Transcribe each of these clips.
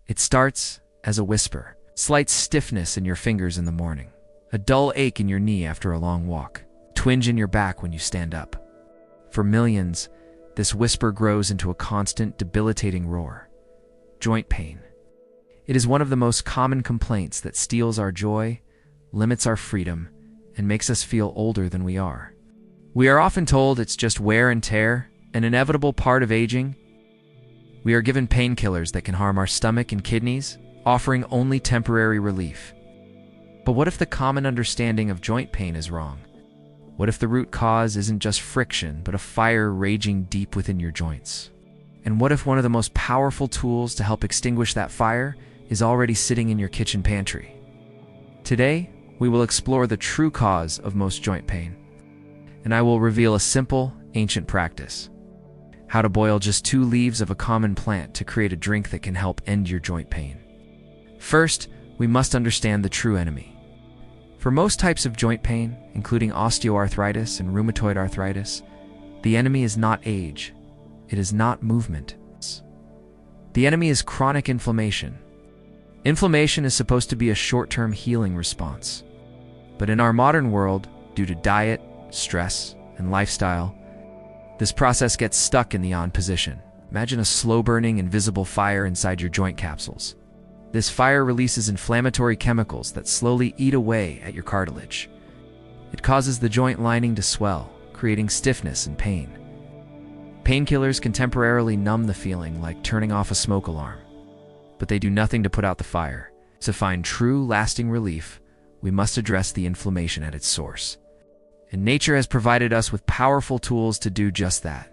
It starts as a whisper, slight stiffness in your fingers in the morning, a dull ache in your knee after a long walk, twinge in your back when you stand up. For millions, this whisper grows into a constant, debilitating roar. Joint pain. It is one of the most common complaints that steals our joy, limits our freedom, and makes us feel older than we are. We are often told it's just wear and tear, an inevitable part of aging. We are given painkillers that can harm our stomach and kidneys, offering only temporary relief. But what if the common understanding of joint pain is wrong? What if the root cause isn't just friction, but a fire raging deep within your joints? And what if one of the most powerful tools to help extinguish that fire is already sitting in your kitchen pantry? Today, we will explore the true cause of most joint pain, and I will reveal a simple, ancient practice: how to boil just 2 leaves of a common plant to create a drink that can help end your joint pain. First, we must understand the true enemy. For most types of joint pain, including osteoarthritis and rheumatoid arthritis, the enemy is not age. It is not movement. The enemy is chronic inflammation. Inflammation is supposed to be a short-term healing response. But in our modern world, due to diet, stress, and lifestyle, this process gets stuck in the on position. Imagine a slow-burning, invisible fire inside your joint capsules. This fire releases inflammatory chemicals that slowly eat away at your cartilage. It causes the joint lining to swell, creating stiffness and pain. Painkillers can temporarily numb the feeling, like turning off a smoke alarm, but they do nothing to put out the fire. To find true, lasting relief, we must address the inflammation at its source. And nature has provided us with powerful tools to do just that.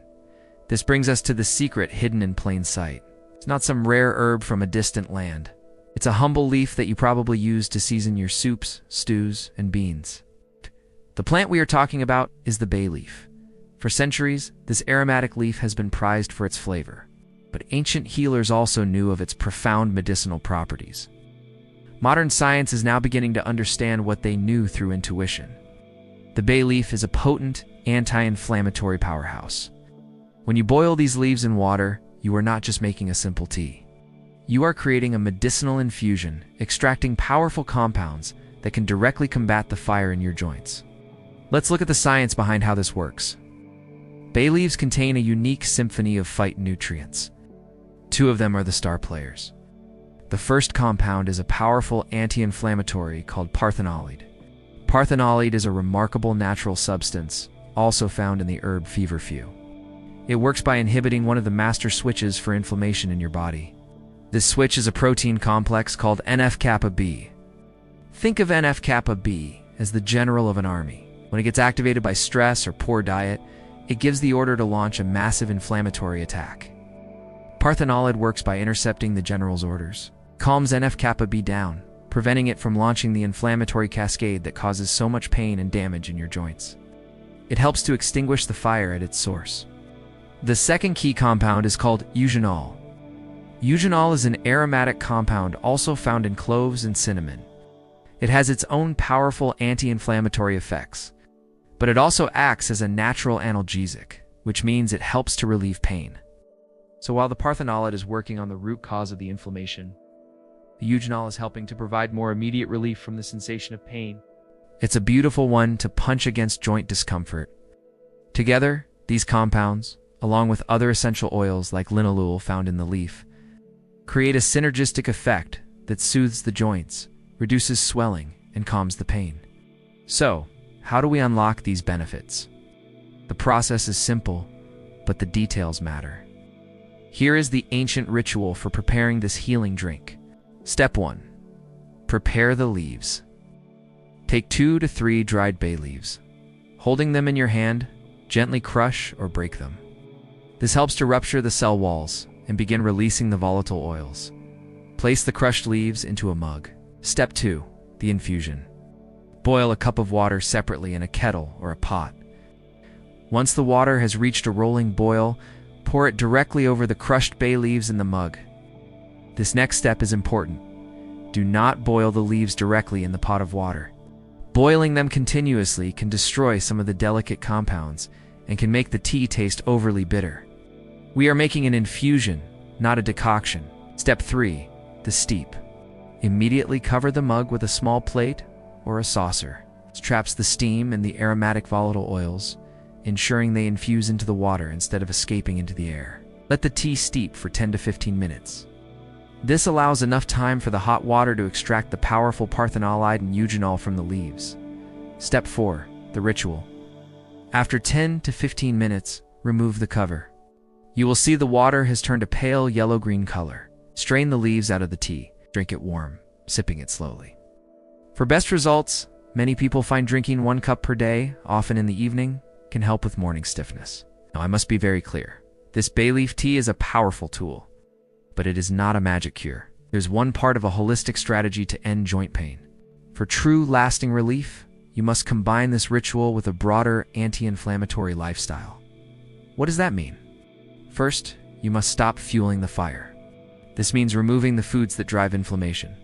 This brings us to the secret hidden in plain sight. It's not some rare herb from a distant land. It's a humble leaf that you probably use to season your soups, stews, and beans. The plant we are talking about is the bay leaf. For centuries, this aromatic leaf has been prized for its flavor, but ancient healers also knew of its profound medicinal properties. Modern science is now beginning to understand what they knew through intuition. The bay leaf is a potent, anti-inflammatory powerhouse. When you boil these leaves in water, you are not just making a simple tea. You are creating a medicinal infusion, extracting powerful compounds that can directly combat the fire in your joints. Let's look at the science behind how this works. Bay leaves contain a unique symphony of phytonutrients. 2 of them are the star players. The first compound is a powerful anti-inflammatory called parthenolide. Parthenolide is a remarkable natural substance, also found in the herb feverfew. It works by inhibiting one of the master switches for inflammation in your body. This switch is a protein complex called NF-kappa B. Think of NF-kappa B as the general of an army. When it gets activated by stress or poor diet, it gives the order to launch a massive inflammatory attack. Parthenolide works by intercepting the general's orders, calms NF-kappa B down, preventing it from launching the inflammatory cascade that causes so much pain and damage in your joints. It helps to extinguish the fire at its source. The second key compound is called Eugenol. Eugenol is an aromatic compound also found in cloves and cinnamon. It has its own powerful anti-inflammatory effects, but it also acts as a natural analgesic, which means it helps to relieve pain. So while the parthenolide is working on the root cause of the inflammation, the eugenol is helping to provide more immediate relief from the sensation of pain. It's a beautiful one to punch against joint discomfort. Together, these compounds, along with other essential oils like linalool found in the leaf, create a synergistic effect that soothes the joints, reduces swelling, and calms the pain. So, how do we unlock these benefits? The process is simple, but the details matter. Here is the ancient ritual for preparing this healing drink. Step 1. Prepare the leaves. Take 2 to 3 dried bay leaves. Holding them in your hand, gently crush or break them. This helps to rupture the cell walls and begin releasing the volatile oils. Place the crushed leaves into a mug. Step 2. The infusion. Boil a cup of water separately in a kettle or a pot. Once the water has reached a rolling boil, pour it directly over the crushed bay leaves in the mug. This next step is important. Do not boil the leaves directly in the pot of water. Boiling them continuously can destroy some of the delicate compounds and can make the tea taste overly bitter. We are making an infusion, not a decoction. Step 3. The steep. Immediately cover the mug with a small plate or a saucer. It traps the steam and the aromatic volatile oils, ensuring they infuse into the water instead of escaping into the air. Let the tea steep for 10 to 15 minutes. This allows enough time for the hot water to extract the powerful Parthenolide and Eugenol from the leaves. Step 4. The ritual. After 10 to 15 minutes, remove the cover. You will see the water has turned a pale yellow-green color. Strain the leaves out of the tea. Drink it warm, sipping it slowly. For best results, many people find drinking 1 cup per day, often in the evening, can help with morning stiffness. Now, I must be very clear. This bay leaf tea is a powerful tool, but it is not a magic cure. There's one part of a holistic strategy to end joint pain. For true lasting relief, you must combine this ritual with a broader anti-inflammatory lifestyle. What does that mean? First, you must stop fueling the fire. This means removing the foods that drive inflammation.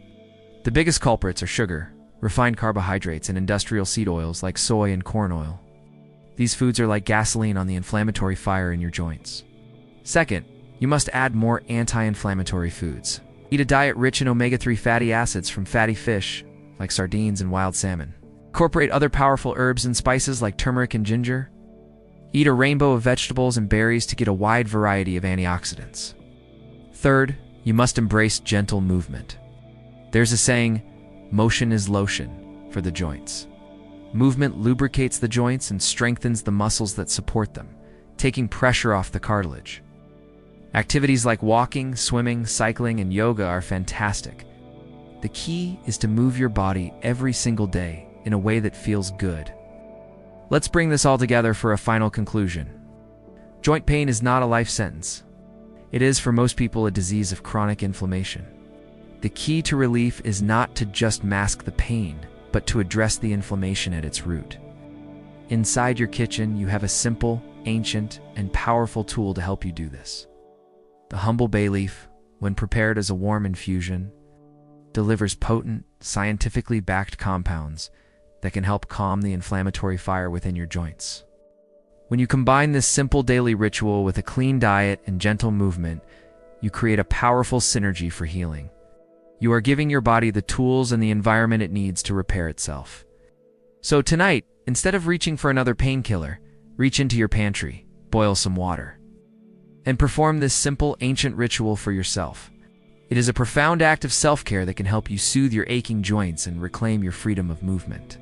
The biggest culprits are sugar, refined carbohydrates, and industrial seed oils like soy and corn oil. These foods are like gasoline on the inflammatory fire in your joints. Second, you must add more anti-inflammatory foods. Eat a diet rich in omega-3 fatty acids from fatty fish, like sardines and wild salmon. Incorporate other powerful herbs and spices like turmeric and ginger. Eat a rainbow of vegetables and berries to get a wide variety of antioxidants. Third, you must embrace gentle movement. There's a saying, motion is lotion, for the joints. Movement lubricates the joints and strengthens the muscles that support them, taking pressure off the cartilage. Activities like walking, swimming, cycling, and yoga are fantastic. The key is to move your body every single day in a way that feels good. Let's bring this all together for a final conclusion. Joint pain is not a life sentence. It is, for most people, a disease of chronic inflammation. The key to relief is not to just mask the pain, but to address the inflammation at its root. Inside your kitchen, you have a simple, ancient, and powerful tool to help you do this. The humble bay leaf, when prepared as a warm infusion, delivers potent, scientifically backed compounds that can help calm the inflammatory fire within your joints. When you combine this simple daily ritual with a clean diet and gentle movement, you create a powerful synergy for healing. You are giving your body the tools and the environment it needs to repair itself. So tonight, instead of reaching for another painkiller, reach into your pantry, boil some water, and perform this simple, ancient ritual for yourself. It is a profound act of self-care that can help you soothe your aching joints and reclaim your freedom of movement.